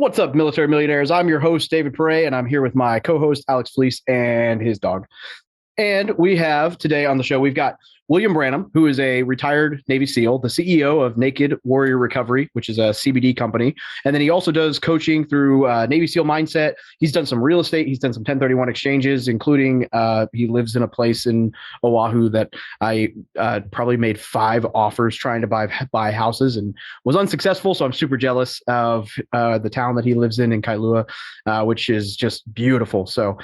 What's up, military millionaires? I'm your host, David Pere, and I'm here with my co-host, Alex Felice, and his dog. And we have today on the show, we've got William Branum, who is a retired Navy SEAL, the CEO of Naked Warrior Recovery, which is a CBD company. And then he also does coaching through Navy SEAL Mindset. He's done some real estate. He's done some 1031 exchanges, including he lives in a place in Oahu that I probably made 5 offers trying to buy houses and was unsuccessful. So I'm super jealous of the town that he lives in Kailua, which is just beautiful. So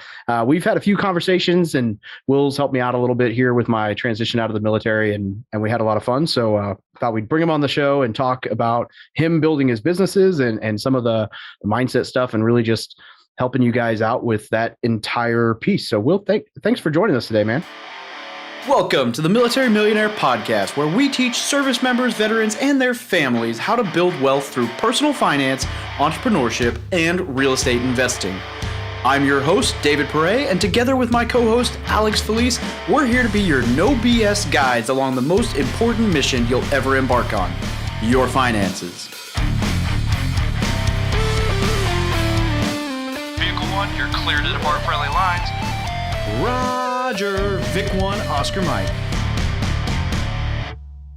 we've had a few conversations, and Will's helped me out a little bit here with my transition out of the military, and we had a lot of fun. So thought we'd bring him on the show and talk about him building his businesses and some of the mindset stuff, and really just helping you guys out with that entire piece. So Will, thanks for joining us today, man. Welcome to the Military Millionaire Podcast, where we teach service members, veterans, and their families how to build wealth through personal finance, entrepreneurship, and real estate investing. I'm your host, David Pere, and together with my co-host, Alex Felice, we're here to be your no BS guides along the most important mission you'll ever embark on, your finances. Vehicle 1, you're clear to depart friendly lines. Roger, Vic 1, Oscar Mike.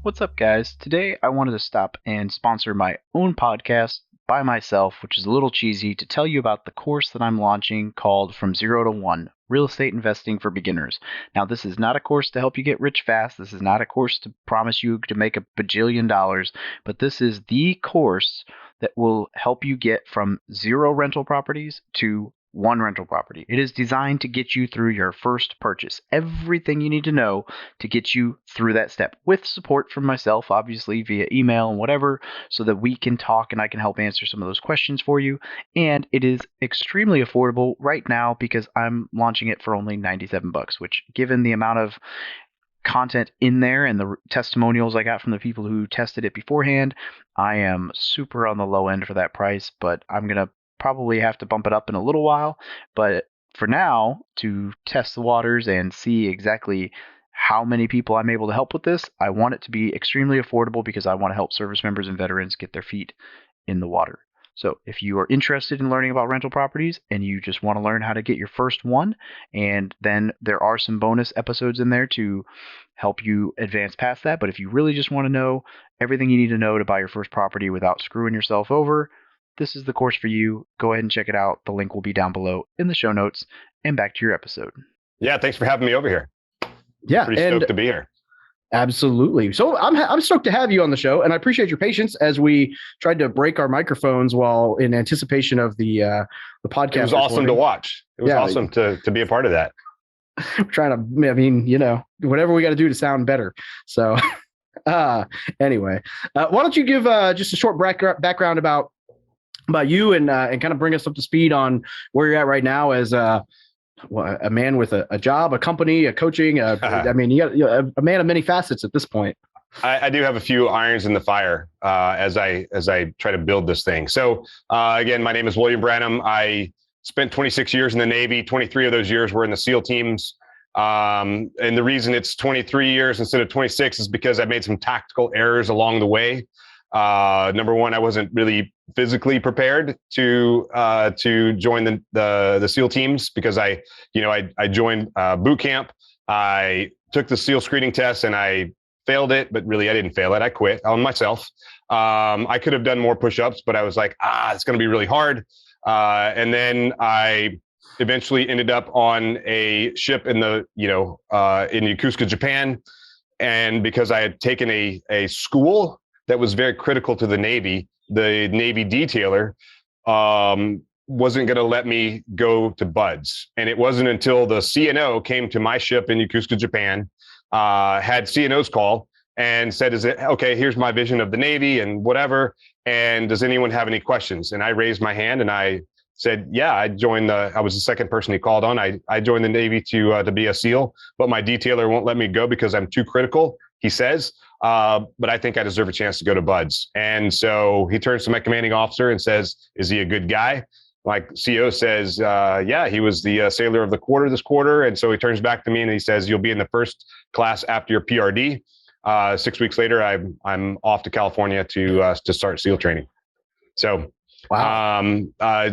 What's up, guys? Today I wanted to stop and sponsor my own podcast by myself, which is a little cheesy, to tell you about the course that I'm launching called From Zero to One, Real Estate Investing for Beginners. Now, this is not a course to help you get rich fast. This is not a course to promise you to make $1 bajillion, but this is the course that will help you get from 0 rental properties to 1 rental property. It is designed to get you through your first purchase. Everything you need to know to get you through that step, with support from myself, obviously via email and whatever, so that we can talk and I can help answer some of those questions for you. And it is extremely affordable right now because I'm launching it for only $97, which, given the amount of content in there and the testimonials I got from the people who tested it beforehand, I am super on the low end for that price, but I'm going to probably have to bump it up in a little while. But for now, to test the waters and see exactly how many people I'm able to help with this, I want it to be extremely affordable because I want to help service members and veterans get their feet in the water. So if you are interested in learning about rental properties and you just want to learn how to get your first one, and then there are some bonus episodes in there to help you advance past that. But if you really just want to know everything you need to know to buy your first property without screwing yourself over, this is the course for you. Go ahead and check it out. The link will be down below in the show notes. And back to your episode. Yeah, thanks for having me over here. Yeah, Pretty stoked to be here. Absolutely. So I'm stoked to have you on the show, and I appreciate your patience as we tried to break our microphones while in anticipation of the podcast. It was awesome to watch. It was awesome to be a part of that. We're trying to, I mean, whatever we got to do to sound better. So anyway, why don't you give just a short background about you and kind of bring us up to speed on where you're at right now as a man with a job, a company, a coaching. I mean, you're a man of many facets at this point. I do have a few irons in the fire as I try to build this thing. So again, my name is William Branum. I spent 26 years in the Navy. 23 of those years were in the SEAL teams. And the reason it's 23 years instead of 26 is because I made some tactical errors along the way. Number one, I wasn't really physically prepared to join the SEAL teams because I joined boot camp. I took the SEAL screening test and I failed it, but really I didn't fail it. I quit on myself. I could have done more push-ups, but I was like, it's going to be really hard. And then I eventually ended up on a ship in in Yokosuka, Japan. And because I had taken a school that was very critical to the Navy detailer wasn't going to let me go to BUDS. And it wasn't until the CNO came to my ship in Yokosuka, Japan, had CNO's call and said, is it okay, here's my vision of the Navy and whatever. And does anyone have any questions? And I raised my hand and I said, yeah, I was the second person he called on. I joined the Navy to be a SEAL, but my detailer won't let me go because I'm too critical, he says. But I think I deserve a chance to go to BUDS. And so he turns to my commanding officer and says, is he a good guy? My CO says, yeah, he was the sailor of the quarter this quarter. And so he turns back to me and he says, you'll be in the first class after your PRD. 6 weeks later, I'm off to California to start SEAL training. So Wow.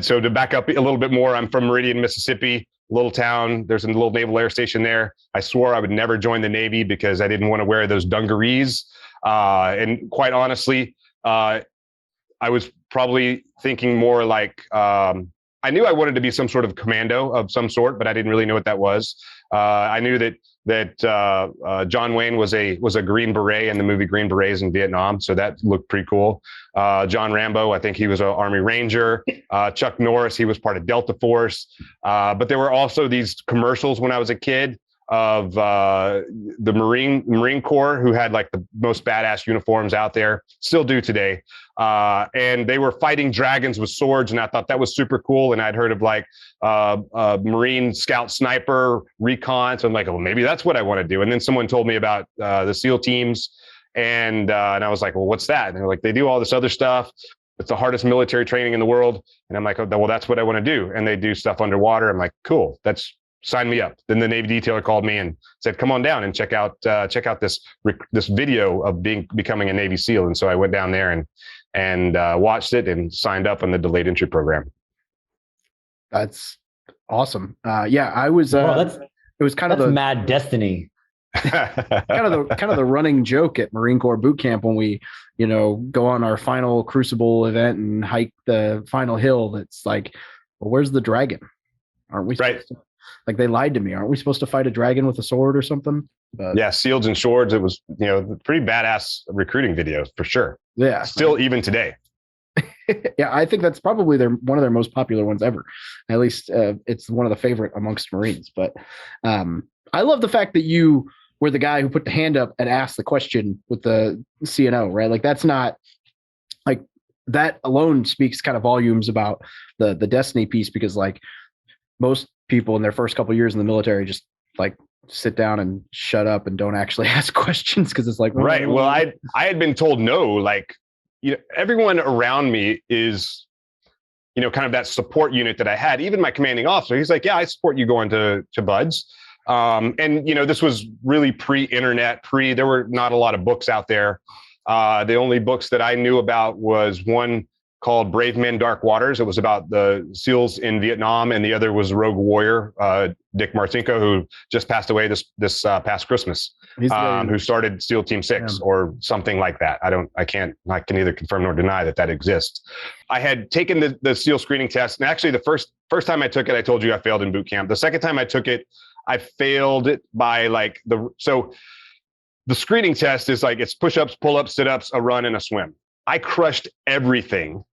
So to back up a little bit more, I'm from Meridian, Mississippi, little town. There's a little naval air station there. I swore I would never join the Navy because I didn't want to wear those dungarees. And quite honestly, I was probably thinking more like, I knew I wanted to be some sort of commando of some sort, but I didn't really know what that was. I knew that John Wayne was a Green Beret in the movie Green Berets in Vietnam, so that looked pretty cool. John Rambo, I think he was an Army Ranger. Chuck Norris, he was part of Delta Force. But there were also these commercials when I was a kid of the Marine Corps, who had like the most badass uniforms out there, still do today. And they were fighting dragons with swords, and I thought that was super cool. And I'd heard of like Marine Scout Sniper Recon, so I'm like, well, maybe that's what I want to do. And then someone told me about the SEAL teams, and I was like, well, what's that? And they're like, they do all this other stuff. It's the hardest military training in the world. And I'm like, oh, well, that's what I want to do. And they do stuff underwater. I'm like, cool, sign me up. Then the Navy detailer called me and said, come on down and check out this video of becoming a Navy SEAL. And so I went down there and watched it and signed up on the delayed entry program. That's awesome. Yeah, I was, it was kind of the mad destiny. kind of the running joke at Marine Corps boot camp when we, go on our final Crucible event and hike the final hill. That's like, well, where's the dragon? Aren't we right? Like, they lied to me. Aren't we supposed to fight a dragon with a sword or something? But, yeah, Shields and Swords. It was, pretty badass recruiting videos for sure. Yeah. Still even today. Yeah, I think that's probably one of their most popular ones ever. At least it's one of the favorite amongst Marines. But I love the fact that you were the guy who put the hand up and asked the question with the CNO, right? Like, that's not like, that alone speaks kind of volumes about the destiny piece, because like most people in their first couple of years in the military just like sit down and shut up and don't actually ask questions because it's like, right. Well, I had been told no, like, everyone around me is, kind of that support unit that I had. Even my commanding officer, he's like, yeah, I support you going to BUD/S. And this was really pre-internet, there were not a lot of books out there. The only books that I knew about was one called Brave Men, Dark Waters. It was about the SEALs in Vietnam, and the other was Rogue Warrior, Dick Marcinko, who just passed away this past Christmas, who started SEAL Team 6 or something like that. I can neither confirm nor deny that exists. I had taken the SEAL screening test, and actually the first time I took it, I told you I failed in boot camp. The second time I took it, I failed it by like so the screening test is like, it's push-ups, pull-ups, sit-ups, a run, and a swim. I crushed everything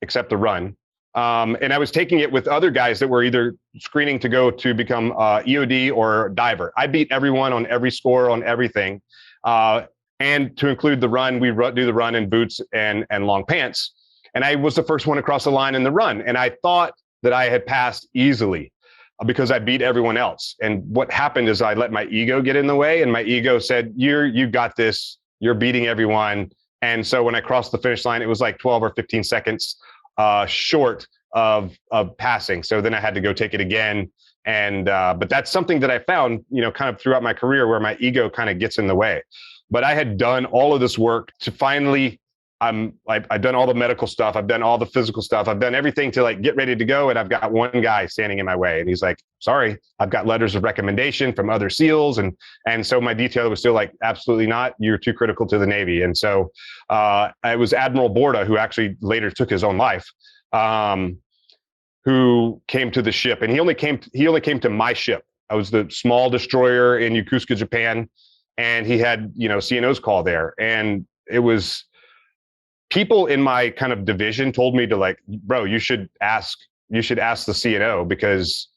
except the run. And I was taking it with other guys that were either screening to go to become EOD or diver. I beat everyone on every score on everything. And to include the run, we do the run in boots and long pants. And I was the first one across the line in the run. And I thought that I had passed easily because I beat everyone else. And what happened is I let my ego get in the way, and my ego said, you got this, you're beating everyone. And so when I crossed the finish line, it was like 12 or 15 seconds short of passing. So then I had to go take it again. And but that's something that I found, kind of throughout my career, where my ego kind of gets in the way. But I had done all of this work to finally, I've done all the medical stuff. I've done all the physical stuff. I've done everything to like get ready to go. And I've got one guy standing in my way, and he's like, sorry, I've got letters of recommendation from other SEALs. And so my detailer was still like, absolutely not. You're too critical to the Navy. And so it was Admiral Borda, who actually later took his own life, who came to the ship. And he only came to my ship. I was the small destroyer in Yokosuka, Japan. And he had, CNO's call there. And it was, people in my kind of division told me to like, bro, you should ask the CNO, because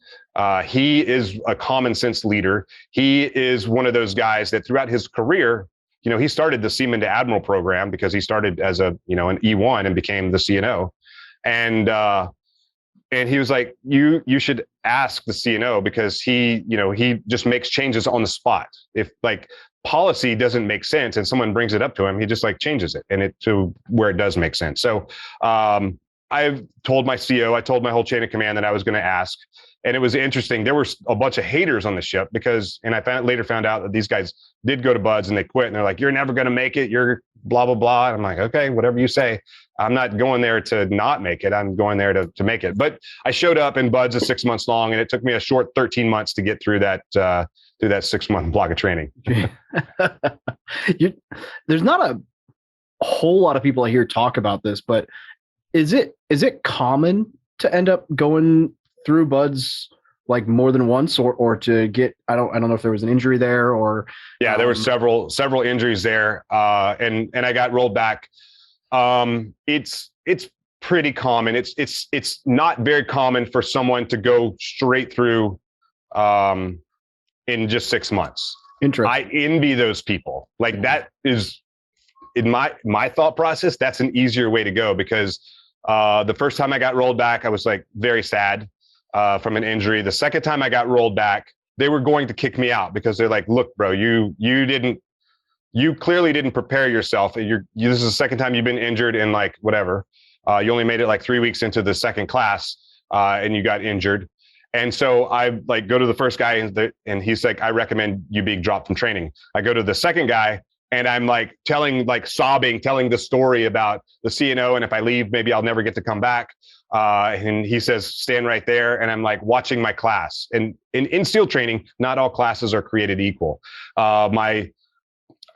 he is a common sense leader. He is one of those guys that throughout his career, he started the Seaman to Admiral program because he started as an E1 and became the CNO. And he was like, you should ask the CNO, because he just makes changes on the spot. If like policy doesn't make sense and someone brings it up to him, he just like changes it to where it does make sense. So I told my CO, I told my whole chain of command that I was going to ask. And it was interesting. There were a bunch of haters on the ship because, and I later found out that these guys did go to Buds and they quit. And they're like, you're never going to make it. You're blah, blah, blah. And I'm like, okay, whatever you say. I'm not going there to not make it. I'm going there to make it. But I showed up and Buds is 6 months long, and it took me a short 13 months to get through that 6 month block of training. There's not a whole lot of people I hear talk about this, but is it common to end up going through Buds like more than once, or to get, I don't know if there was an injury there or. Yeah, there were several injuries there. And I got rolled back. It's pretty common. It's not very common for someone to go straight through, in just 6 months. Interesting. I envy those people. Like, that is, in my thought process, that's an easier way to go, because the first time I got rolled back, I was like very sad from an injury. The second time I got rolled back, they were going to kick me out because they're like, look, bro, you clearly didn't prepare yourself. This is the second time you've been injured in like whatever. You only made it like 3 weeks into the second class, and you got injured. And so I like go to the first guy and he's like, I recommend you being dropped from training. I go to the second guy and I'm like telling the story about the CNO. And if I leave, maybe I'll never get to come back. And he says, stand right there. And I'm like watching my class. And in SEAL training, not all classes are created equal.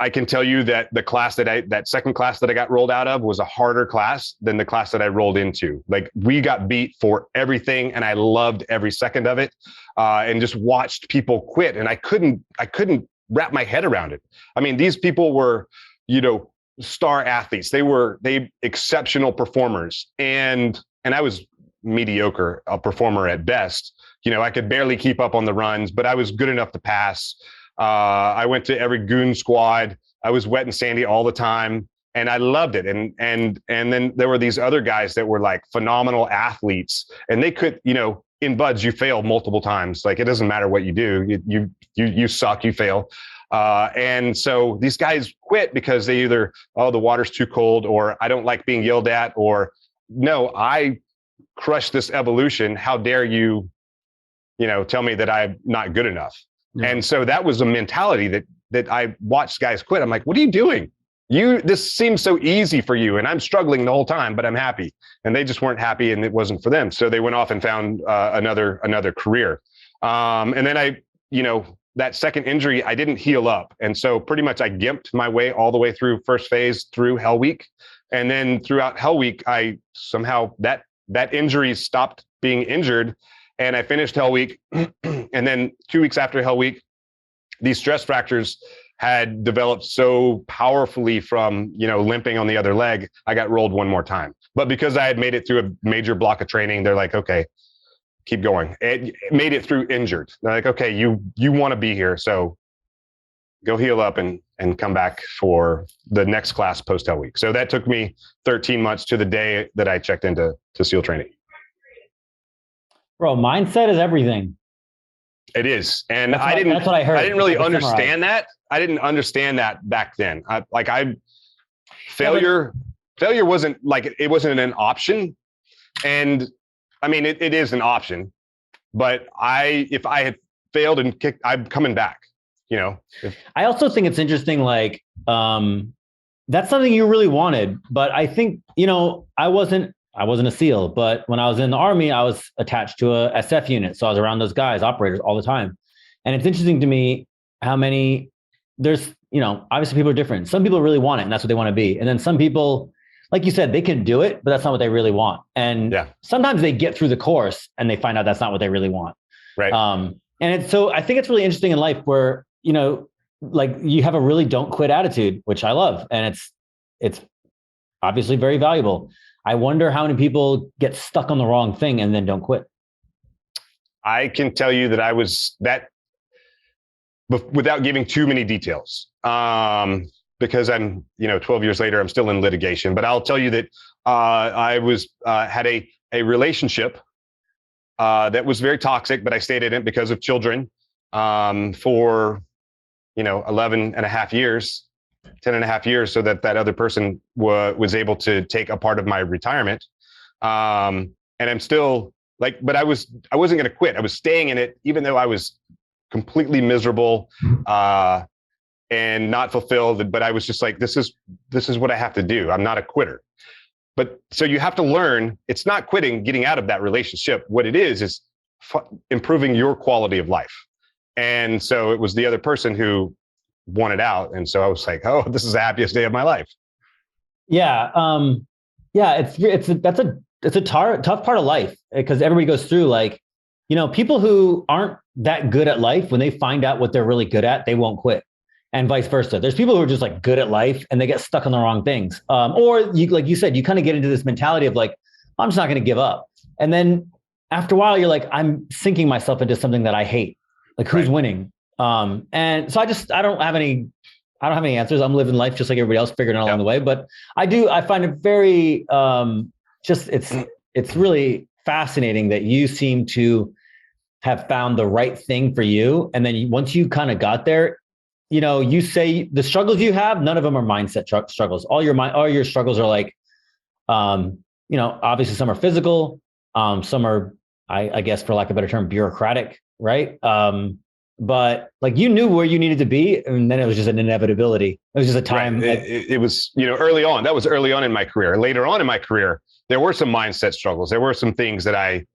I can tell you that the class that second class that I got rolled out of was a harder class than the class that I rolled into. Like, we got beat for everything, and I loved every second of it, and just watched people quit. And I couldn't wrap my head around it. I mean, these people were, star athletes. They exceptional performers, and I was mediocre, a performer at best. I could barely keep up on the runs, but I was good enough to pass. I went to every goon squad. I was wet and sandy all the time, and I loved it. And then there were these other guys that were like phenomenal athletes, and they could, in Buds, you fail multiple times. Like, it doesn't matter what you do. You suck, you fail. And so these guys quit because they either, oh, the water's too cold, or I don't like being yelled at, or no, I crushed this evolution. How dare you, tell me that I'm not good enough. Yeah. And so that was a mentality that I watched guys quit. I'm like, what are you doing? This seems so easy for you. And I'm struggling the whole time, but I'm happy. And they just weren't happy, and it wasn't for them. So they went off and found another career. And then that second injury, I didn't heal up. And so pretty much I gimped my way all the way through first phase through Hell Week. And then throughout Hell Week, I somehow, that injury stopped being injured. And I finished Hell Week. And then 2 weeks after Hell Week, these stress fractures had developed so powerfully from, limping on the other leg, I got rolled one more time. But because I had made it through a major block of training, they're like, okay, keep going. It made it through injured. They're like, okay, you want to be here, so go heal up and come back for the next class post Hell Week. So that took me 13 months to the day that I checked into SEAL training. Bro, mindset is everything. It is. And that's what I heard. I didn't really understand that. I didn't understand that back then. Failure wasn't like, it wasn't an option. And I mean, it is an option, but if I had failed and kicked, I'm coming back, I also think it's interesting. Like, that's something you really wanted, but I think, I wasn't a SEAL, but when I was in the Army, I was attached to a SF unit. So I was around those guys, operators, all the time. And it's interesting to me how many, there's, obviously people are different. Some people really want it, and that's what they want to be. And then some people, like you said, they can do it, but that's not what they really want. And sometimes they get through the course and they find out that's not what they really want. Right. So I think it's really interesting in life where, like, you have a really don't quit attitude, which I love. And it's obviously very valuable. I wonder how many people get stuck on the wrong thing and then don't quit. I can tell you that I was that, without giving too many details, because I'm, 12 years later, I'm still in litigation. But I'll tell you that I had a relationship that was very toxic, but I stayed in it because of children for 11 and a half years. 10 and a half years, so that other person was able to take a part of my retirement. And I'm still like, but I wasn't going to quit. I was staying in it, even though I was completely miserable, and not fulfilled. But I was just like, this is what I have to do. I'm not a quitter. But so you have to learn, it's not quitting, getting out of that relationship. What it is improving your quality of life. And so it was the other person who wanted out. And so I was like, oh, this is the happiest day of my life. Yeah. It's a tough part of life, because everybody goes through, like, people who aren't that good at life, when they find out what they're really good at, they won't quit, and vice versa. There's people who are just like good at life and they get stuck on the wrong things. Or you, like you said, you kind of get into this mentality of like, I'm just not going to give up. And then after a while, you're like, I'm sinking myself into something that I hate. Like, who's winning? And so I don't have any answers. I'm living life just like everybody else, figuring it out along the way. But I find it very, it's really fascinating that you seem to have found the right thing for you. And then once you kind of got there, you say the struggles you have, none of them are mindset struggles. All your struggles are like, obviously some are physical. Some are, I guess, for lack of a better term, bureaucratic, right? But like, you knew where you needed to be, and then it was just an inevitability. It was just a time. Right. It was, early on. That was early on in my career. Later on in my career, there were some mindset struggles. There were some things that I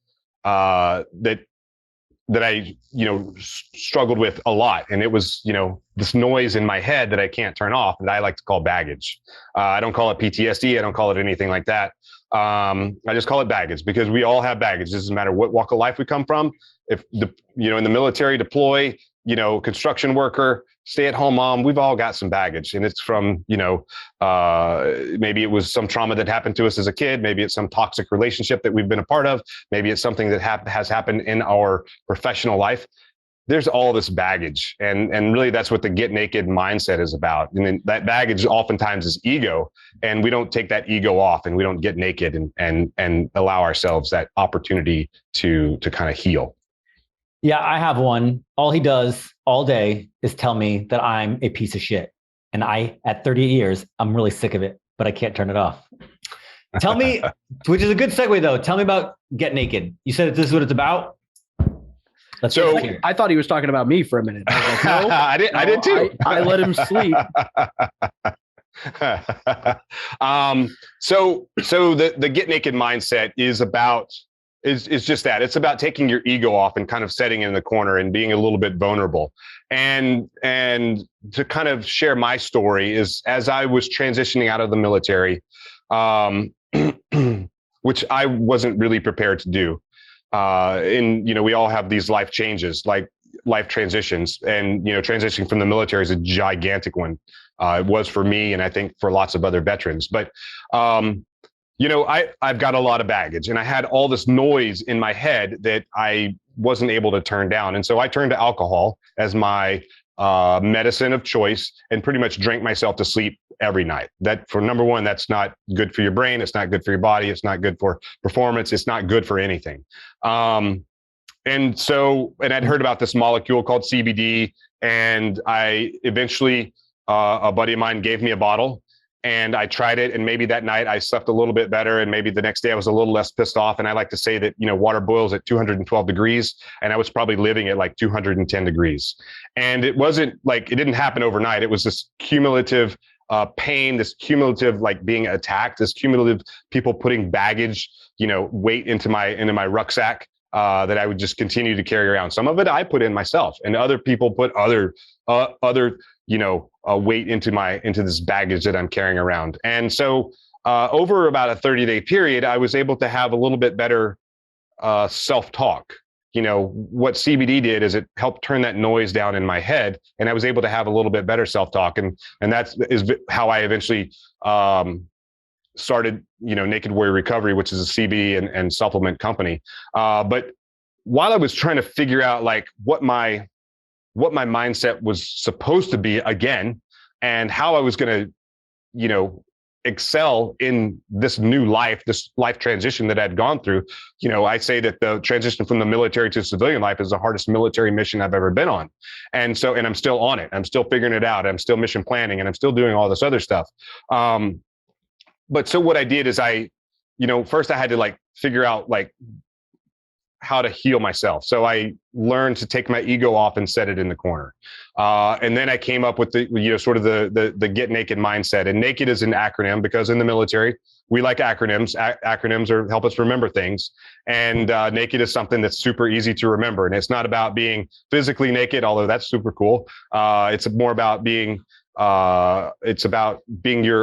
struggled with a lot. And it was, this noise in my head that I can't turn off, that I like to call baggage. I don't call it PTSD. I don't call it anything like that. I just call it baggage, because we all have baggage. It doesn't matter what walk of life we come from. If in the military, deploy, construction worker, stay-at-home mom, we've all got some baggage. And it's from, maybe it was some trauma that happened to us as a kid. Maybe it's some toxic relationship that we've been a part of. Maybe it's something that has happened in our professional life. There's all this baggage. And really, that's what the get naked mindset is about. And then that baggage oftentimes is ego. And we don't take that ego off, and we don't get naked and allow ourselves that opportunity to kind of heal. Yeah, I have one. All he does all day is tell me that I'm a piece of shit. And at 30 years, I'm really sick of it, but I can't turn it off. Tell me, which is a good segue though. Tell me about Get Naked. You said this is what it's about. I thought he was talking about me for a minute. I was like, no, I did too. I let him sleep. So the Get Naked mindset is just that. It's about taking your ego off and kind of setting in the corner and being a little bit vulnerable. And to kind of share my story is, as I was transitioning out of the military, which I wasn't really prepared to do. We all have these life changes, like life transitions, and, transitioning from the military is a gigantic one. It was for me, and I think for lots of other veterans, but, I've got a lot of baggage, and I had all this noise in my head that I wasn't able to turn down. And so I turned to alcohol as my medicine of choice, and pretty much drank myself to sleep every night. That, for number one, that's not good for your brain. It's not good for your body. It's not good for performance. It's not good for anything. And I'd heard about this molecule called CBD, and I eventually, a buddy of mine gave me a bottle. And I tried it, and maybe that night I slept a little bit better, and maybe the next day I was a little less pissed off. And I like to say that, water boils at 212 degrees, and I was probably living at like 210 degrees. And it wasn't like, it didn't happen overnight. It was this cumulative pain, this cumulative, like, being attacked, this cumulative people putting baggage, weight into my rucksack that I would just continue to carry around. Some of it I put in myself, and other people put other weight into this baggage that I'm carrying around. And so over about a 30-day period, I was able to have a little bit better self-talk. What CBD did is it helped turn that noise down in my head, and I was able to have a little bit better self-talk. And that is how I eventually started, Naked Warrior Recovery, which is a CBD and supplement company. But while I was trying to figure out like what my mindset was supposed to be again, and how I was going to, excel in this new life, this life transition that I'd gone through. I say that the transition from the military to civilian life is the hardest military mission I've ever been on. And I'm still on it. I'm still figuring it out. I'm still mission planning, and I'm still doing all this other stuff. But so what I did is I first I had to like figure out like how to heal myself. So I learned to take my ego off and set it in the corner. And then I came up with the, sort of the get naked mindset. And naked is an acronym because in the military, we like acronyms. Acronyms help us remember things. And naked is something that's super easy to remember. And it's not about being physically naked, although that's super cool. It's more about being your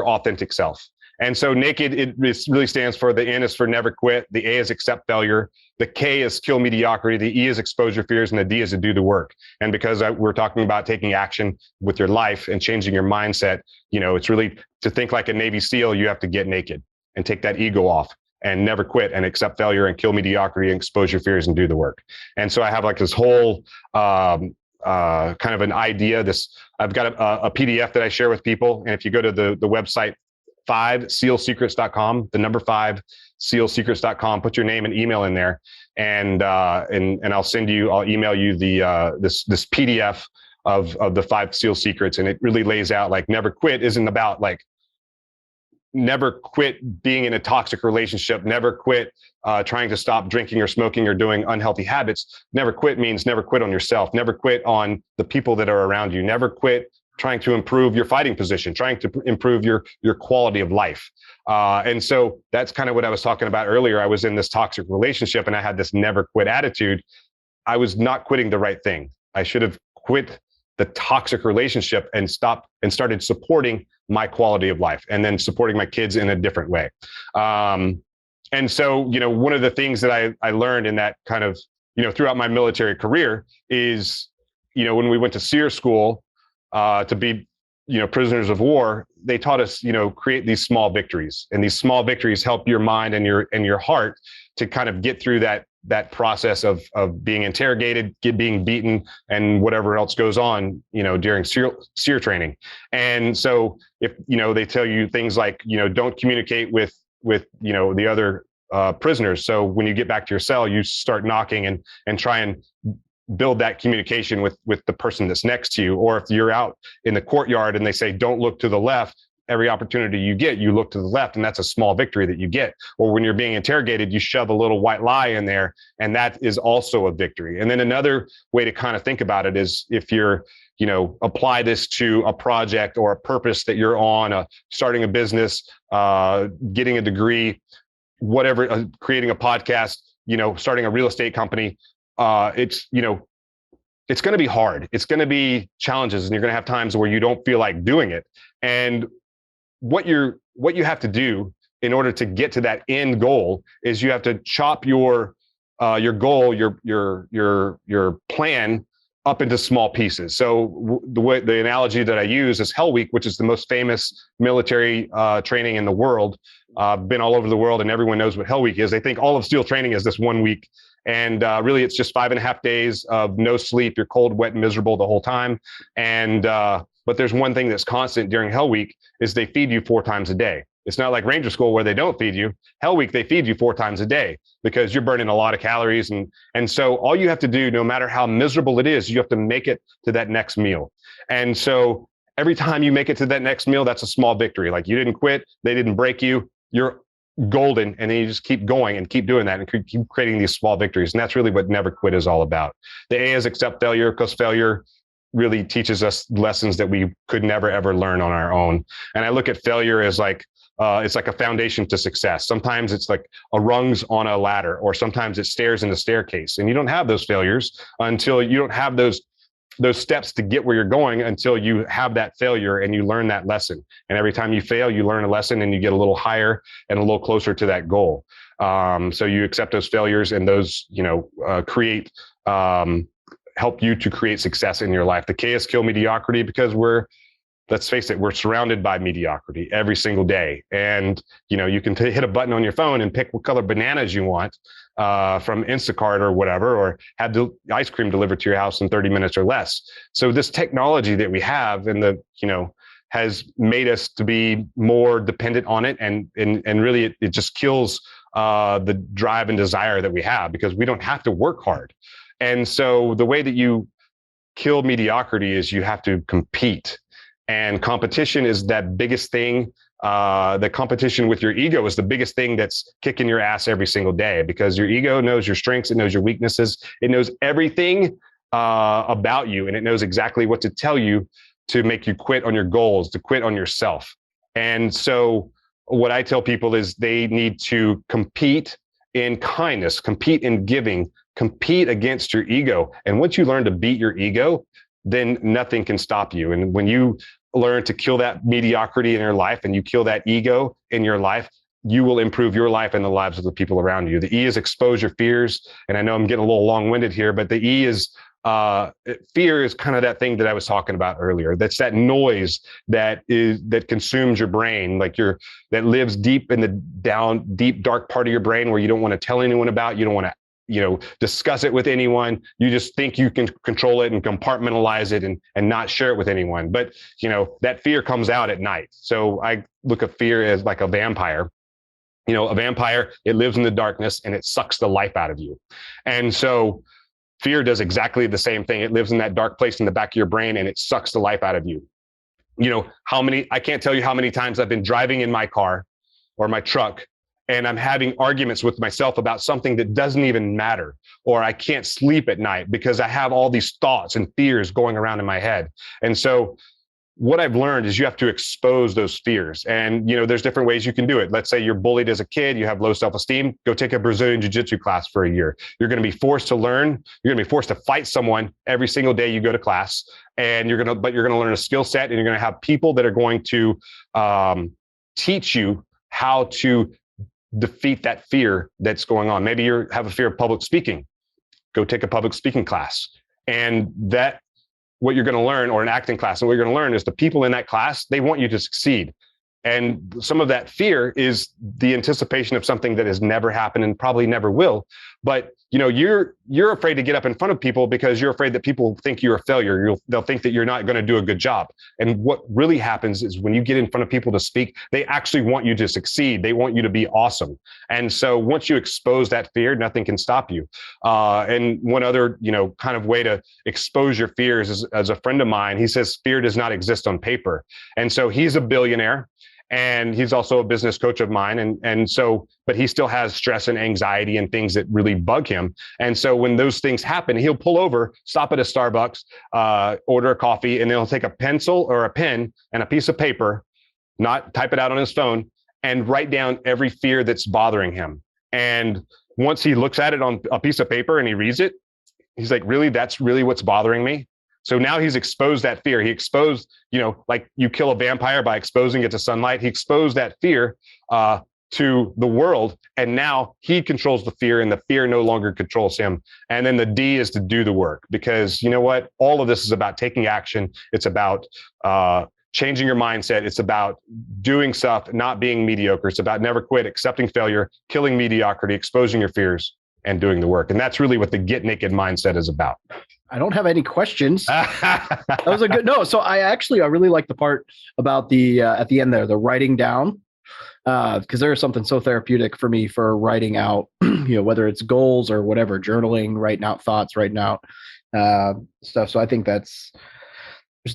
authentic self. And so naked, it really stands for, the N is for never quit. The A is accept failure. The K is kill mediocrity. The E is expose your fears. And the D is to do the work. And because we're talking about taking action with your life and changing your mindset, it's really to think like a Navy SEAL, you have to get naked and take that ego off and never quit and accept failure and kill mediocrity and expose your fears and do the work. And so I have like this whole kind of an idea. I've got a PDF that I share with people. And if you go to the website, 5sealsecrets.com, the number 5sealsecrets.com, put your name and email in there. And I'll email you this PDF of the 5 SEAL secrets. And it really lays out like never quit isn't about like never quit being in a toxic relationship, never quit trying to stop drinking or smoking or doing unhealthy habits. Never quit means never quit on yourself, never quit on the people that are around you, never quit trying to improve your fighting position, trying to improve your quality of life. And so that's kind of what I was talking about earlier. I was in this toxic relationship and I had this never quit attitude. I was not quitting the right thing. I should have quit the toxic relationship and started supporting my quality of life and then supporting my kids in a different way. And so, one of the things that I learned in that kind of, throughout my military career is, when we went to SEER school, to be, prisoners of war, they taught us, create these small victories, and these small victories help your mind and your heart to kind of get through that process of being interrogated, being beaten, and whatever else goes on, during SEER training. And so if, they tell you things like, don't communicate with the other prisoners. So when you get back to your cell, you start knocking and try and build that communication with the person that's next to you. Or if you're out in the courtyard and they say, don't look to the left, every opportunity you get, you look to the left, and that's a small victory that you get. Or when you're being interrogated, you shove a little white lie in there, and that is also a victory. And then another way to kind of think about it is if you're, apply this to a project or a purpose that you're on, starting a business, getting a degree, whatever, creating a podcast, starting a real estate company. It's going to be hard. It's going to be challenges, and you're going to have times where you don't feel like doing it. And what you have to do in order to get to that end goal is you have to chop your goal, your plan up into small pieces. So the analogy that I use is Hell Week, which is the most famous military training in the world. I've been all over the world, and everyone knows what Hell Week is. They think all of SEAL training is this 1 week. And really, it's just 5.5 days of no sleep. You're cold, wet, and miserable the whole time. And but there's one thing that's constant during Hell Week is they feed you 4 times a day. It's not like Ranger School where they don't feed you. Hell Week, they feed you 4 times a day because you're burning a lot of calories. And so all you have to do, no matter how miserable it is, you have to make it to that next meal. And so every time you make it to that next meal, that's a small victory. Like you didn't quit, they didn't break you, you're golden. And then you just keep going and keep doing that and keep creating these small victories. And that's really what never quit is all about. The A is accept failure, because failure really teaches us lessons that we could never, ever learn on our own. And I look at failure as like, it's like a foundation to success. Sometimes it's like a rungs on a ladder, or sometimes it's stairs in the staircase. And you don't have those failures until you don't have those steps to get where you're going until you have that failure and you learn that lesson. And every time you fail, you learn a lesson and you get a little higher and a little closer to that goal. So you accept those failures, and those, create, help you to create success in your life. The K is kill mediocrity, because let's face it, we're surrounded by mediocrity every single day. And, you can hit a button on your phone and pick what color bananas you want from Instacart or whatever, or have the ice cream delivered to your house in 30 minutes or less. So this technology that we have has made us to be more dependent on it. And really it just kills the drive and desire that we have, because we don't have to work hard. And so the way that you kill mediocrity is you have to compete. And competition is that biggest thing the competition with your ego is the biggest thing that's kicking your ass every single day, because your ego knows your strengths, it knows your weaknesses, it knows everything about you, and it knows exactly what to tell you to make you quit on your goals, to quit on yourself. And so what I tell people is they need to compete in kindness, compete in giving, compete against your ego. And once you learn to beat your ego, then nothing can stop you. And when you learn to kill that mediocrity in your life and you kill that ego in your life, you will improve your life and the lives of the people around you. The E is expose your fears. And I know I'm getting a little long-winded here, but the E is fear is kind of that thing that I was talking about earlier. That's that noise that consumes your brain, that lives deep in the deep, dark part of your brain where you don't want to tell anyone about, you don't want to, discuss it with anyone. You just think you can control it and compartmentalize it and not share it with anyone. But, that fear comes out at night. So I look at fear as like a vampire. A vampire, it lives in the darkness and it sucks the life out of you. And so fear does exactly the same thing. It lives in that dark place in the back of your brain and it sucks the life out of you. I can't tell you how many times I've been driving in my car or my truck and I'm having arguments with myself about something that doesn't even matter, or I can't sleep at night because I have all these thoughts and fears going around in my head. And so what I've learned is you have to expose those fears. And, there's different ways you can do it. Let's say you're bullied as a kid, you have low self-esteem, go take a Brazilian jiu-jitsu class for a year. You're going to be forced to learn. You're going to be forced to fight someone every single day you go to class. And you're going to learn a skill set, and you're going to have people that are going to teach you how to defeat that fear that's going on. Maybe you have a fear of public speaking. Go take a public speaking class. And what you're going to learn, or an acting class, and what you're going to learn is the people in that class, they want you to succeed. And some of that fear is the anticipation of something that has never happened and probably never will. But you're afraid to get up in front of people because you're afraid that people think you're a failure. They'll think that you're not going to do a good job. And what really happens is when you get in front of people to speak, they actually want you to succeed. They want you to be awesome. And so once you expose that fear, nothing can stop you. And one other, kind of way to expose your fears is, as a friend of mine, he says, fear does not exist on paper. And so he's a billionaire. And he's also a business coach of mine. But he still has stress and anxiety and things that really bug him. And so when those things happen, he'll pull over, stop at a Starbucks, order a coffee, and then he'll take a pencil or a pen and a piece of paper, not type it out on his phone, and write down every fear that's bothering him. And once he looks at it on a piece of paper and he reads it, he's like, really, that's really what's bothering me? So now he's exposed that fear. He exposed, like you kill a vampire by exposing it to sunlight. He exposed that fear to the world. And now he controls the fear and the fear no longer controls him. And then the D is to do the work, because you know what? All of this is about taking action. It's about changing your mindset. It's about doing stuff, not being mediocre. It's about never quit, accepting failure, killing mediocrity, exposing your fears, and doing the work. And that's really what the get naked mindset is about. I don't have any questions. That was a good, no. So I really like the part about the, at the end there, the writing down, because there is something so therapeutic for me for writing out, whether it's goals or whatever, journaling, writing out thoughts, writing out stuff. So I think there's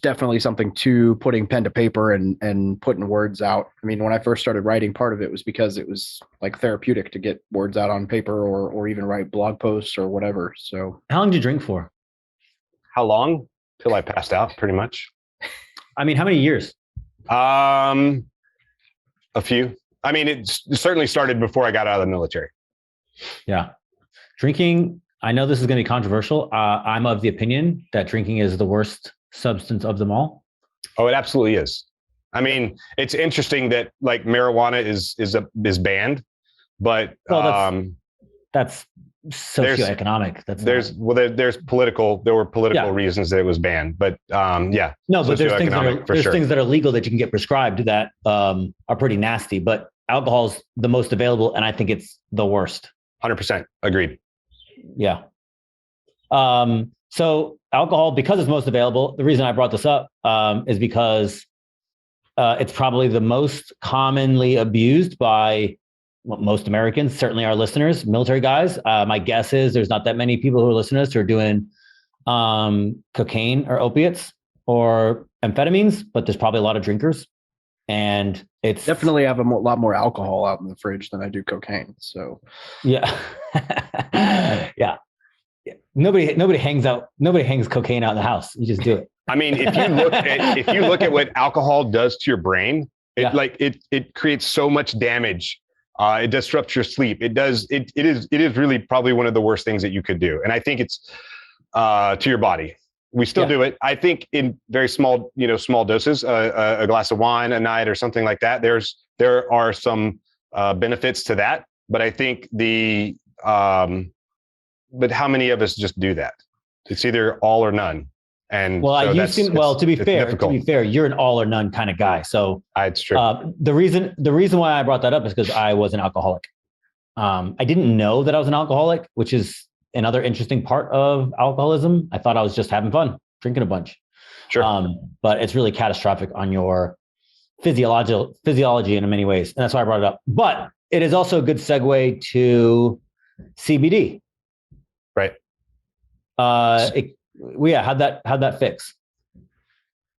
definitely something to putting pen to paper and putting words out. I mean, when I first started writing, part of it was because it was like therapeutic to get words out on paper or even write blog posts or whatever. So How long did you drink for? How long? Till I passed out, pretty much. I mean, how many years? A few. I mean, it certainly started before I got out of the military. Yeah. Drinking, I know this is going to be controversial. I'm of the opinion that drinking is the worst substance of them all. Oh, it absolutely is. I mean, it's interesting that like marijuana is banned, but that's socioeconomic. There were political reasons that it was banned, but yeah. No, but there's things that are legal that you can get prescribed that are pretty nasty, but alcohol is the most available, and I think it's the worst. 100% agreed. Yeah. So alcohol, because it's most available, the reason I brought this up is because it's probably the most commonly abused by most Americans, certainly our listeners, military guys. My guess is there's not that many people who are listeners who are doing cocaine or opiates or amphetamines, but there's probably a lot of drinkers. and it's Definitely have a lot more alcohol out in the fridge than I do cocaine. So yeah. Yeah. Nobody hangs cocaine out in the house. You just do it. I mean, if you look at what alcohol does to your brain, it creates so much damage. It disrupts your sleep. It is really probably one of the worst things that you could do. And I think it's to your body. We still do it. I think in very small doses, a glass of wine a night or something like that. There are some benefits to that, but I think but how many of us just do that? It's either all or none. And to be fair, you're an all or none kind of guy. So it's true. The reason why I brought that up is because I was an alcoholic. I didn't know that I was an alcoholic, which is another interesting part of alcoholism. I thought I was just having fun, drinking a bunch. Sure. But it's really catastrophic on your physiology in many ways. And that's why I brought it up. But it is also a good segue to CBD. Right. How'd that fix?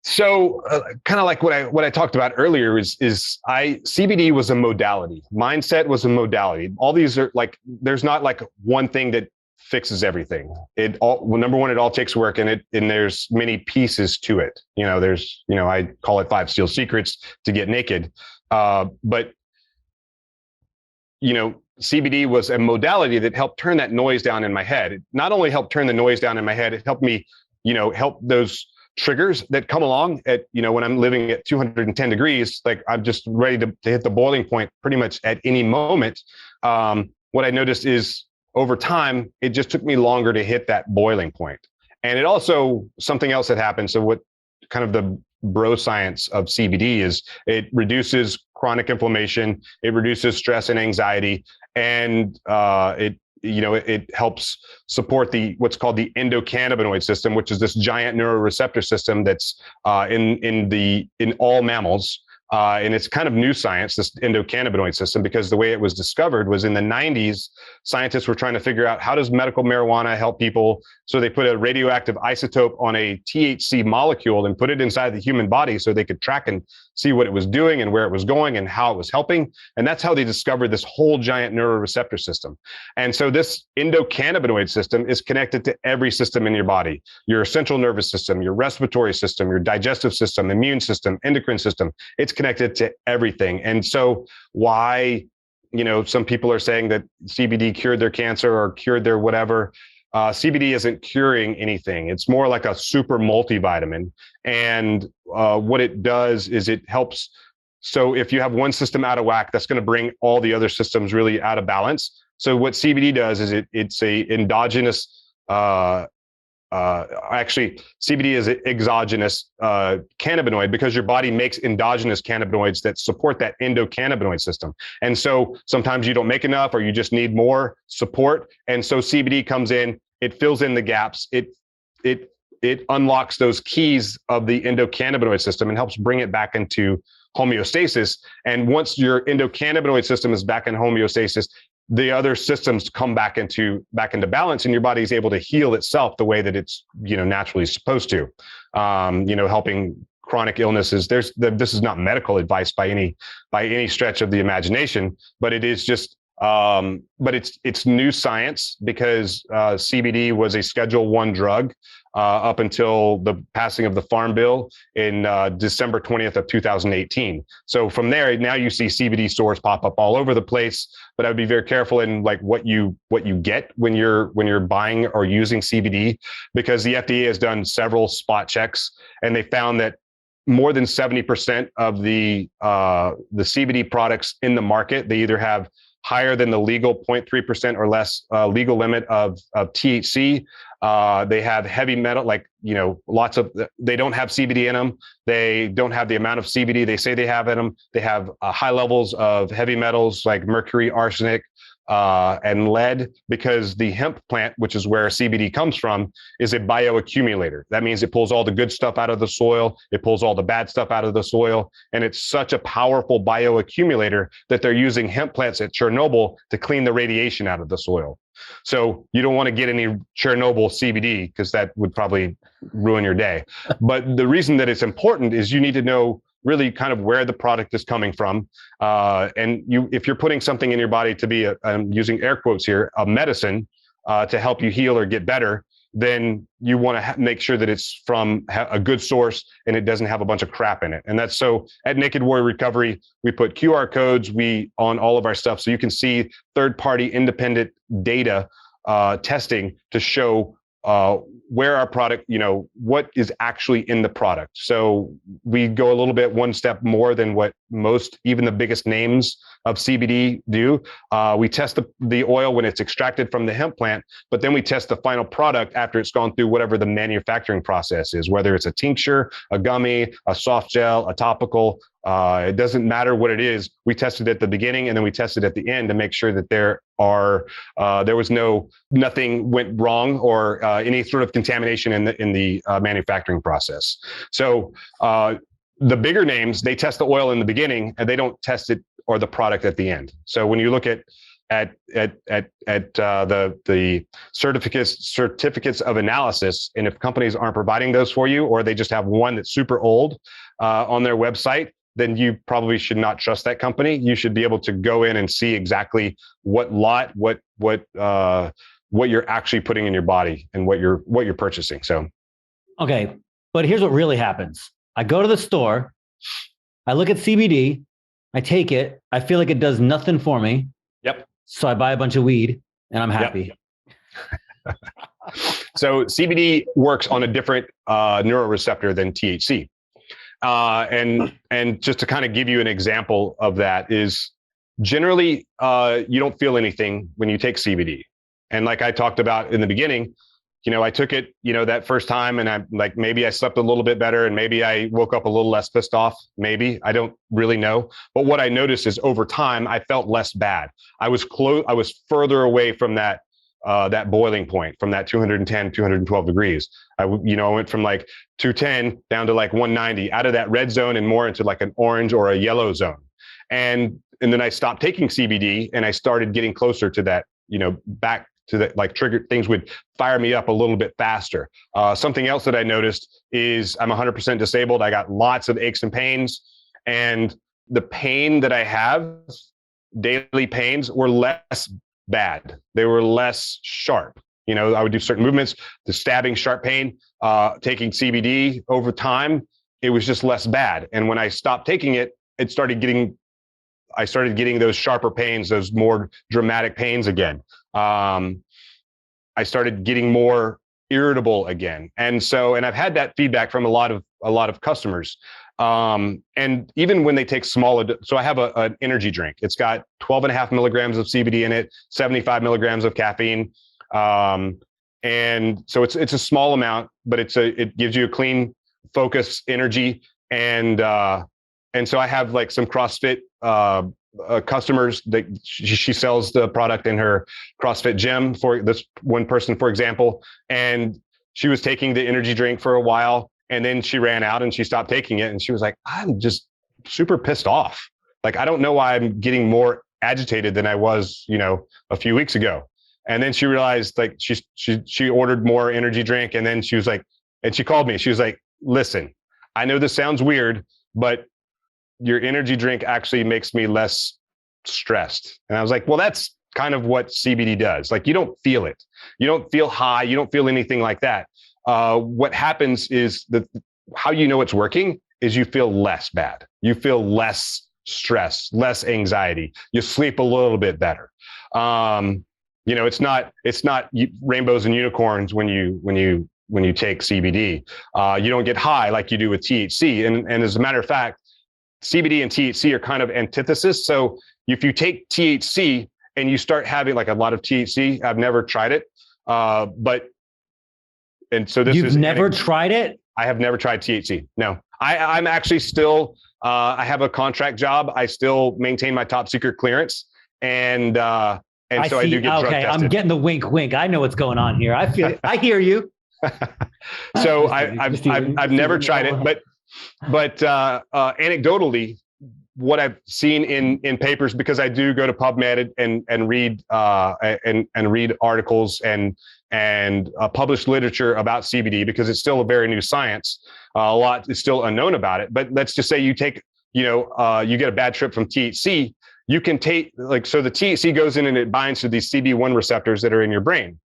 So kind of like what I talked about earlier is CBD was a modality. Mindset was a modality. All these are there's not like one thing that fixes everything. Number one, it all takes work, and there's many pieces to it. I call it 5 steel secrets to get naked. But CBD was a modality that helped turn that noise down in my head. It not only helped turn the noise down in my head, it helped me, help those triggers that come along at, when I'm living at 210 degrees, like I'm just ready to hit the boiling point pretty much at any moment. What I noticed is over time, it just took me longer to hit that boiling point. And it also, something else that happened. So what kind of the bro science of CBD is, it reduces chronic inflammation, it reduces stress and anxiety, and it helps support what's called the endocannabinoid system, which is this giant neuroreceptor system that's in all mammals. And it's kind of new science, this endocannabinoid system, because the way it was discovered was in the 90s, scientists were trying to figure out how does medical marijuana help people. So they put a radioactive isotope on a THC molecule and put it inside the human body so they could track and see what it was doing and where it was going and how it was helping. And that's how they discovered this whole giant neuroreceptor system. And so this endocannabinoid system is connected to every system in your body, your central nervous system, your respiratory system, your digestive system, immune system, endocrine system. It's connected to everything. And so why, some people are saying that CBD cured their cancer or cured their whatever. CBD isn't curing anything. It's more like a super multivitamin. And what it does is it helps. So if you have one system out of whack, that's going to bring all the other systems really out of balance. So what CBD does is it's a endogenous, actually CBD is an exogenous cannabinoid, because your body makes endogenous cannabinoids that support that endocannabinoid system. And so sometimes you don't make enough, or you just need more support. And so CBD comes in, it fills in the gaps, it unlocks those keys of the endocannabinoid system and helps bring it back into homeostasis. And once your endocannabinoid system is back in homeostasis, the other systems come back into balance, and your body is able to heal itself the way that it's naturally supposed to. Helping chronic illnesses. This is not medical advice by any stretch of the imagination, but it is just. But it's new science, because CBD was a Schedule I drug up until the passing of the Farm Bill in December 20th of 2018. So from there, now you see CBD stores pop up all over the place. But I would be very careful in what you get when you're buying or using CBD, because the FDA has done several spot checks, and they found that more than 70% of the CBD products in the market, they either have higher than the legal 0.3% or less legal limit of THC. They have heavy metal, they don't have CBD in them. They don't have the amount of CBD they say they have in them. They have high levels of heavy metals like mercury, arsenic, and lead, because the hemp plant, which is where CBD comes from, is a bioaccumulator. That means it pulls all the good stuff out of the soil, it pulls all the bad stuff out of the soil, and it's such a powerful bioaccumulator that they're using hemp plants at Chernobyl to clean the radiation out of the soil. So you don't want to get any Chernobyl CBD, because that would probably ruin your day. But the reason that it's important is you need to know really kind of where the product is coming from. And if you're putting something in your body to be, I'm using air quotes here, a medicine to help you heal or get better, then you want to make sure that it's from a good source and it doesn't have a bunch of crap in it. And that's so at Naked Warrior Recovery, we put QR codes on all of our stuff. So you can see third-party independent data testing to show where our product, what is actually in the product. So we go a little bit one step more than what most, even the biggest names of CBD do. We test the oil when it's extracted from the hemp plant, but then we test the final product after it's gone through whatever the manufacturing process is, whether it's a tincture, a gummy, a soft gel, a topical. It doesn't matter what it is. We test it at the beginning and then we test it at the end to make sure that there was nothing went wrong or any sort of contamination in the manufacturing process. So the bigger names, they test the oil in the beginning and they don't test it or the product at the end. So when you look at the certificates of analysis, and if companies aren't providing those for you, or they just have one that's super old on their website, then you probably should not trust that company. You should be able to go in and see exactly what lot, what you're actually putting in your body and what you're purchasing. So, okay, but here's what really happens. I go to the store, I look at CBD, I take it, I feel like it does nothing for me. Yep. So I buy a bunch of weed and I'm happy. Yep. So CBD works on a different neuroreceptor than THC. And just to kind of give you an example of that is generally you don't feel anything when you take CBD. And like I talked about in the beginning, I took it, that first time and I'm like, maybe I slept a little bit better and maybe I woke up a little less pissed off. Maybe, I don't really know. But what I noticed is over time, I felt less bad. I was further away from that boiling point, from that 210, 212 degrees. I went from like 210 down to like 190, out of that red zone and more into like an orange or a yellow zone. And then I stopped taking CBD and I started getting closer to that, back to that, like triggered things would fire me up a little bit faster. Something else that I noticed is I'm 100% disabled. I got lots of aches and pains, and the pain that I have, daily pains, were less bad. They were less sharp. I would do certain movements, the stabbing, sharp pain, taking CBD over time, it was just less bad. And when I stopped taking it, I started getting those sharper pains, those more dramatic pains again. I started getting more irritable again. And I've had that feedback from a lot of customers. And even when they take so I have an energy drink. It's got 12.5 milligrams of CBD in it, 75 milligrams of caffeine. And so it's a small amount, but it gives you a clean, focused energy. And so I have like some CrossFit customers that she sells the product in her CrossFit gym for this one person, for example. And she was taking the energy drink for a while, and then she ran out and she stopped taking it. And she was like, I'm just super pissed off. Like, I don't know why I'm getting more agitated than I was, a few weeks ago. And then she realized, like, she ordered more energy drink. And then she was like, and she called me. She was like, listen, I know this sounds weird, but your energy drink actually makes me less stressed. And I was like, well, that's kind of what CBD does. Like, you don't feel it. You don't feel high. You don't feel anything like that. What happens is how you know it's working is you feel less bad. You feel less stress, less anxiety. You sleep a little bit better. It's not rainbows and unicorns when you take CBD. You don't get high like you do with THC. And as a matter of fact, CBD and THC are kind of antithesis. So if you take THC and you start having like a lot of THC, I've never tried it, You've never tried it? I have never tried THC. No, I'm actually still, I have a contract job. I still maintain my top secret clearance. I do get drug tested. I'm getting the wink, wink. I know what's going on here. I feel it. I hear you. So I've never tried it, but anecdotally, what I've seen in papers, because I do go to PubMed and read and read articles and published literature about CBD, because it's still a very new science. A lot is still unknown about it. But let's just say you take, you get a bad trip from THC. You can take, so the THC goes in and it binds to these CB1 receptors that are in your brain.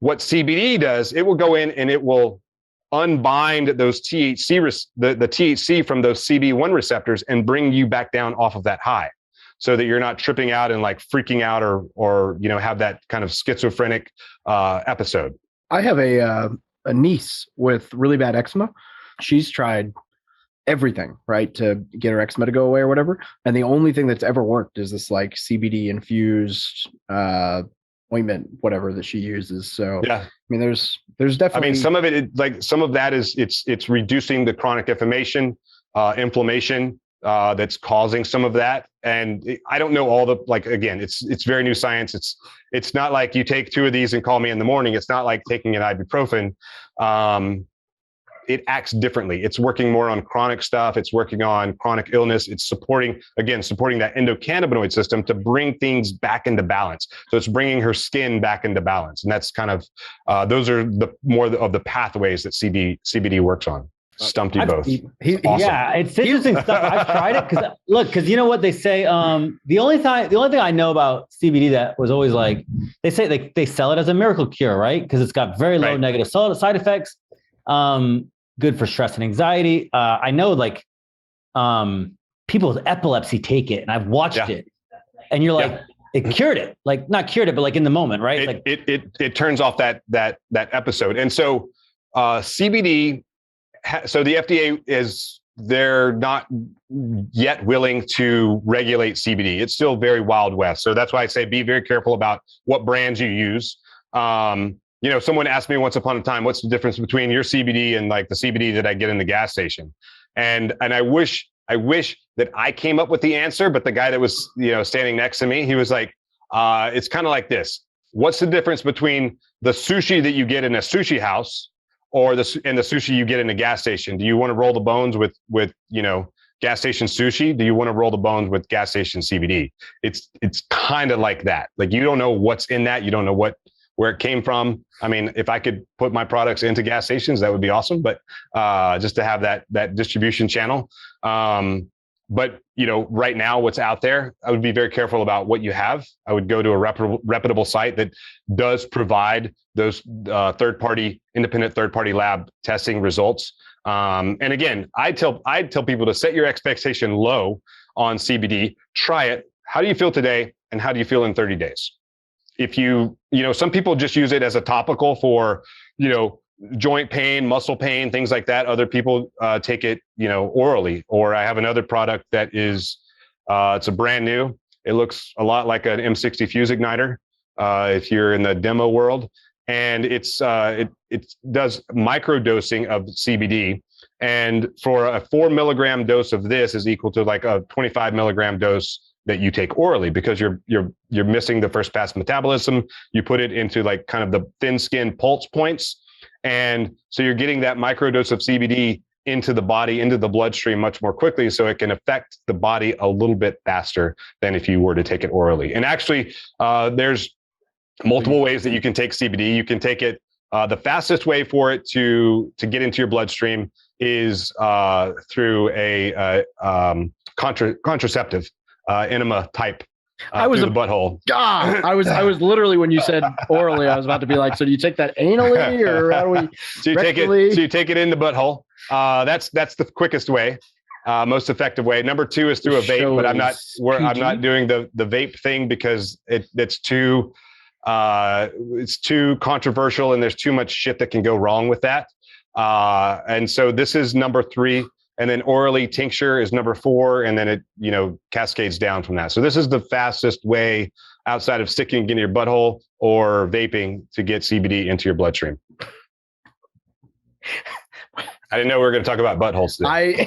What CBD does, it will go in and it will unbind those THC, the THC from those CB1 receptors, and bring you back down off of that high, so that you're not tripping out and like freaking out or have that kind of schizophrenic episode. I have a niece with really bad eczema. She's tried everything, right, to get her eczema to go away or whatever. And the only thing that's ever worked is this like CBD infused ointment, whatever that she uses. So yeah, I mean, there's definitely. I mean, some of it, some of that is it's reducing the chronic inflammation that's causing some of that. And I don't know all the, again, it's very new science. It's not like you take 2 of these and call me in the morning. It's not like taking an ibuprofen. It acts differently. It's working more on chronic stuff. It's working on chronic illness. It's supporting that endocannabinoid system to bring things back into balance. So it's bringing her skin back into balance. And that's kind of, those are the more of the pathways that CBD works on. Stumped you both. Awesome. Yeah, it's interesting stuff. I've tried it because you know what they say. The only thing I know about CBD that was always like, they say they sell it as a miracle cure, right? Because it's got very low negative side effects. Good for stress and anxiety. I know people with epilepsy take it, and I've watched it, and you're like, it cured it, not cured it, but in the moment, right? It turns off that episode. And so CBD. So the FDA they're not yet willing to regulate CBD. It's still very Wild West. So that's why I say be very careful about what brands you use. Someone asked me once upon a time, what's the difference between your CBD and the CBD that I get in the gas station? And I wish that I came up with the answer, but the guy that was, standing next to me, he was like, it's kind of like this. What's the difference between the sushi that you get in a sushi house and the sushi you get in a gas station? Do you want to roll the bones with gas station sushi? Do you want to roll the bones with gas station CBD? It's kind of like that. You don't know what's in that. You don't know where it came from. I mean, if I could put my products into gas stations, that would be awesome. But just to have that distribution channel. But right now, what's out there, I would be very careful about what you have. I would go to a reputable site that does provide those independent third-party lab testing results. And again, I tell people to set your expectation low on CBD. Try it. How do you feel today, and how do you feel in 30 days? If some people just use it as a topical for, joint pain, muscle pain, things like that. Other people take it, orally. Or I have another product that is, it's a brand new. It looks a lot like an M60 fuse igniter. If you're in the demo world, and it does microdosing of CBD. And for a 4 milligram dose of this is equal to a 25 milligram dose that you take orally, because you're missing the first pass metabolism. You put it into kind of the thin skin pulse points. And so you're getting that microdose of CBD into the body, into the bloodstream much more quickly, so it can affect the body a little bit faster than if you were to take it orally. And actually, there's multiple ways that you can take CBD. You can take it, the fastest way for it to get into your bloodstream is through a contraceptive, enema type. I was through the butthole. I was literally, when you said orally, I was about to be like, so do you take that anally, or how do we? So you take it in the butthole. That's the quickest way, most effective way. Number 2 is through a vape, but I'm not doing the vape thing because it's too controversial, and there's too much shit that can go wrong with that. And so this is number 3. And then orally tincture is number 4, and then it, cascades down from that. So this is the fastest way outside of sticking it in your butthole or vaping to get CBD into your bloodstream. I didn't know we were going to talk about buttholes today.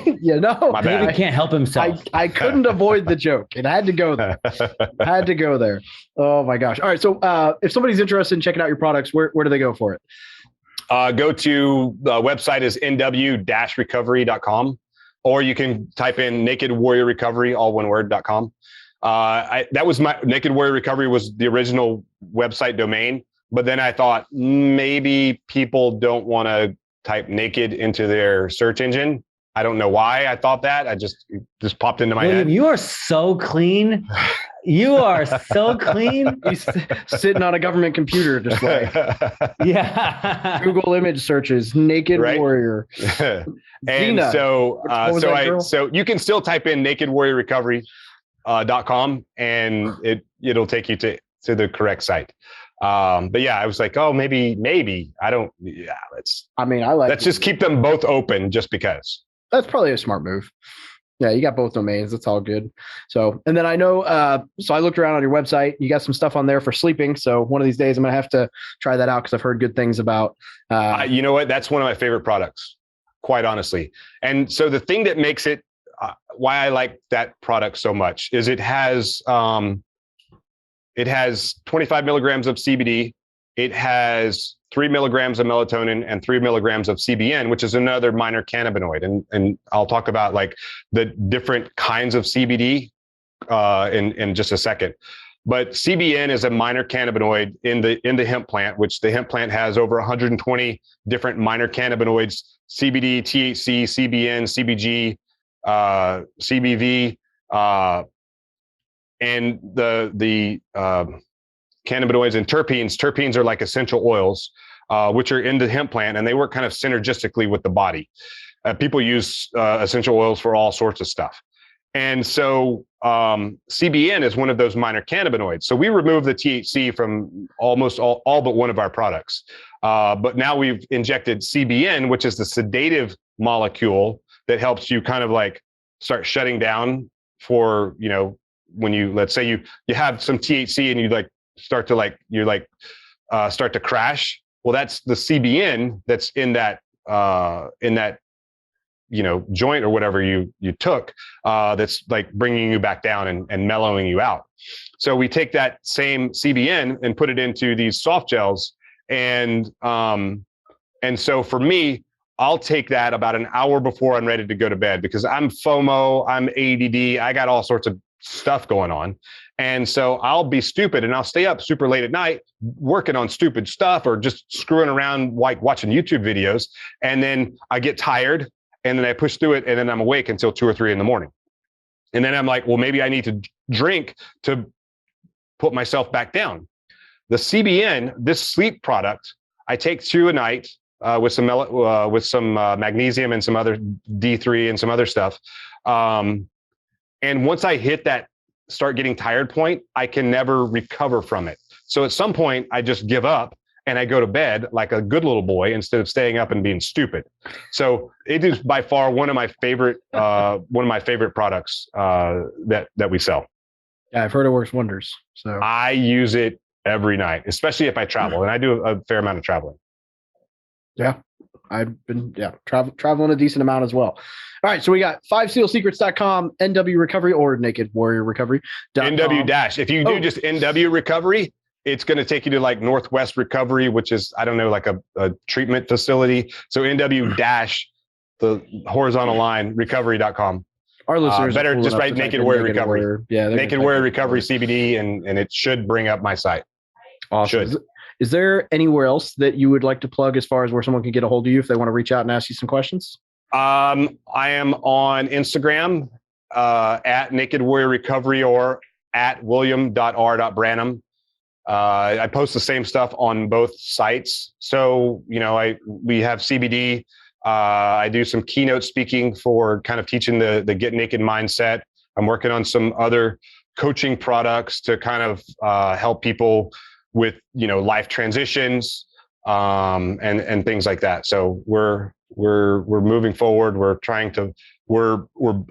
My bad. David can't help himself. I couldn't avoid the joke. It had to go there. Oh my gosh. All right. So if somebody's interested in checking out your products, where do they go for it? Go to the website is nw-recovery.com. or you can type in Naked Warrior Recovery, all one word.com. That was my Naked Warrior Recovery was the original website domain. But then I thought maybe people don't want to type naked into their search engine. I don't know why I thought that. It just popped into my William, head. you are so clean. You are so clean. He's sitting on a government computer, just like Yeah. Google image searches, naked Right? warrior. And Zena, so you can still type in nakedwarriorrecovery.com and it'll take you to the correct site. But yeah, I was like, oh, maybe let's just keep them both open just because. That's probably a smart move. Yeah, you got both domains. That's all good. So, and then I know, so I looked around on your website. You got some stuff on there for sleeping. So one of these days I'm going to have to try that out because I've heard good things about. You know what? That's one of my favorite products, quite honestly. And so the thing that makes it, why I like that product so much is it has 25 milligrams of CBD. It has 3 milligrams of melatonin and 3 milligrams of CBN, which is another minor cannabinoid. And I'll talk about like the different kinds of CBD in just a second. But CBN is a minor cannabinoid in the hemp plant, which the hemp plant has over 120 different minor cannabinoids: CBD, THC, CBN, CBG, CBV, and the cannabinoids and terpenes. Terpenes are like essential oils, which are in the hemp plant, and they work kind of synergistically with the body. People use essential oils for all sorts of stuff. And so CBN is one of those minor cannabinoids. So we remove the THC from almost all but one of our products. But now we've injected CBN, which is the sedative molecule that helps you kind of like start shutting down for, when you, let's say you have some THC and you like start to crash. Well, that's the CBN that's in that joint or whatever you took, that's like bringing you back down and mellowing you out. So we take that same CBN and put it into these soft gels. And so for me, I'll take that about an hour before I'm ready to go to bed because I'm FOMO, I'm ADD, I got all sorts of stuff going on. And so I'll be stupid and I'll stay up super late at night working on stupid stuff or just screwing around, like watching YouTube videos. And then I get tired and then I push through it and then I'm awake until 2 or 3 in the morning. And then I'm like, well, maybe I need to drink to put myself back down. The CBN, this sleep product, I take through a night with some magnesium and some other D3 and some other stuff. And once I hit that start getting tired point, I can never recover from it. So at some point I just give up and I go to bed like a good little boy instead of staying up and being stupid. So it is by far one of my favorite products that we sell. Yeah, I've heard it works wonders. So I use it every night, especially if I travel, and I do a fair amount of traveling. Yeah, I've been traveling a decent amount as well. All right, so we got 5sealsecrets.com, NW Recovery, or Naked Warrior Recovery. NW dash. If you do just NW Recovery, it's going to take you to like Northwest Recovery, which is, I don't know, like a treatment facility. So NW dash, the horizontal line, recovery.com. Our listeners better just write Naked Warrior Recovery. Yeah, Naked Warrior Recovery CBD, and it should bring up my site. Awesome. Should. Is there anywhere else that you would like to plug as far as where someone can get a hold of you if they want to reach out and ask you some questions? I am on Instagram at Naked Warrior Recovery or at william.r.branum. I post the same stuff on both sites. So, we have CBD. I do some keynote speaking for kind of teaching the Get Naked mindset. I'm working on some other coaching products to kind of help people with, life transitions and things like that. So we're moving forward.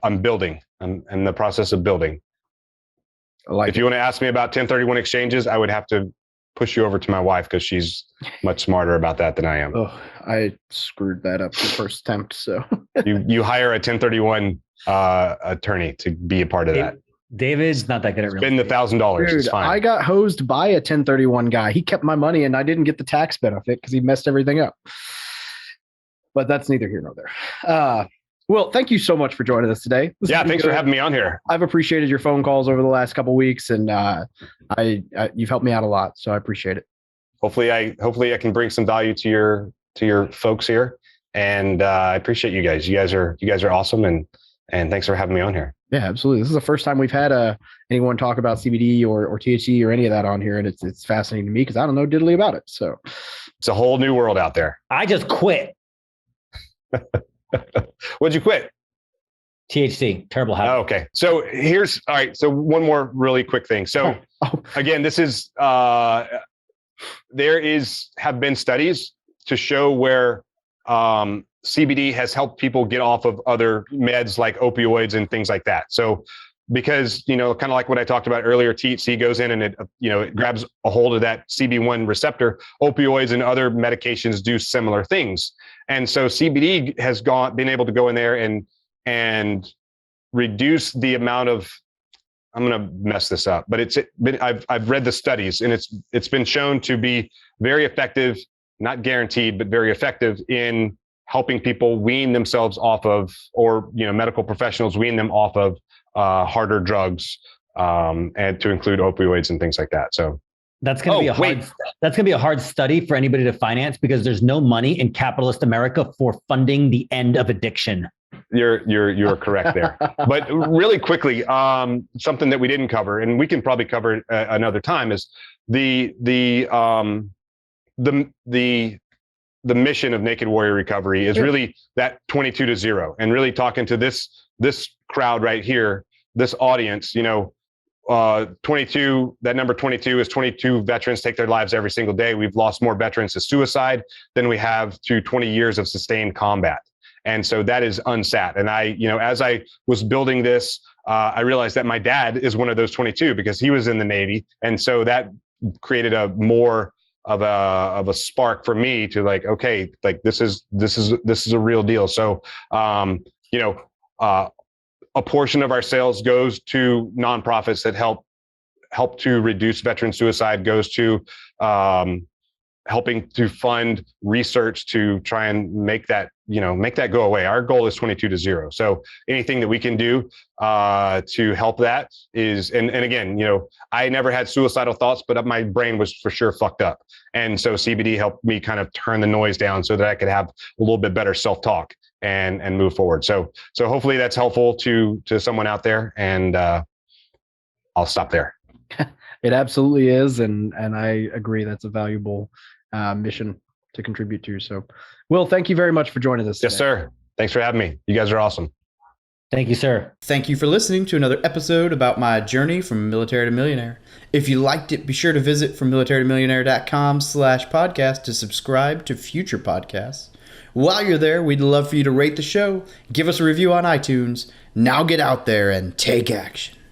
I'm building. I'm in the process of building. If you want to ask me about 1031 exchanges, I would have to push you over to my wife because she's much smarter about that than I am. Oh, I screwed that up the first attempt. So you hire a 1031 attorney to be a part of that. David's not that good at real estate. Spend the $1,000. It's fine. I got hosed by a 1031 guy. He kept my money and I didn't get the tax benefit because he messed everything up. But that's neither here nor there. Well, thank you so much for joining us today. Yeah, thanks for having me on here. I've appreciated your phone calls over the last couple of weeks, and you've helped me out a lot, so I appreciate it. Hopefully I can bring some value to your folks here, and I appreciate you guys. You guys are awesome, and thanks for having me on here. Yeah, absolutely. This is the first time we've had anyone talk about CBD or THC or any of that on here, and it's fascinating to me because I don't know diddly about it. So it's a whole new world out there. I just quit What'd you quit? THC. Terrible habit. Oh, okay. So all right. So one more really quick thing. So again, this is, have been studies to show where CBD has helped people get off of other meds like opioids and things like that. So because, kind of like what I talked about earlier, THC goes in and it grabs a hold of that CB1 receptor. Opioids and other medications do similar things. And so CBD has been able to go in there and reduce the amount of, I'm going to mess this up, but I've read the studies, and it's been shown to be very effective, not guaranteed, but very effective in helping people wean themselves off of, or medical professionals wean them off of harder drugs, and to include opioids and things like that. So that's going to be a hard study for anybody to finance, because there's no money in capitalist America for funding the end of addiction. You're correct there. But really quickly, something that we didn't cover, and we can probably cover it another time, is the mission of Naked Warrior Recovery is really that 22 to 0, and really talking to this crowd right here, this audience. 22, that number 22 is 22 veterans take their lives every single day. We've lost more veterans to suicide than we have to 20 years of sustained combat. And so that is unsat. And as I was building this, I realized that my dad is one of those 22 because he was in the Navy. And so that created a more of a spark for me to okay, this is a real deal. So, a portion of our sales goes to nonprofits that help to reduce veteran suicide, goes to helping to fund research to try and make that go away. Our goal is 22 to 0. So anything that we can do to help that is, and again, I never had suicidal thoughts, but my brain was for sure fucked up. And so CBD helped me kind of turn the noise down so that I could have a little bit better self-talk and move forward. So hopefully that's helpful to someone out there, and I'll stop there. It absolutely is, and I agree that's a valuable mission to contribute to. So, Will, thank you very much for joining us today. Yes, sir. Thanks for having me. You guys are awesome. Thank you, sir. Thank you for listening to another episode about my journey from military to millionaire. If you liked it, be sure to visit FromMilitaryToMillionaire.com/podcast to subscribe to future podcasts. While you're there, we'd love for you to rate the show, give us a review on iTunes. Now get out there and take action.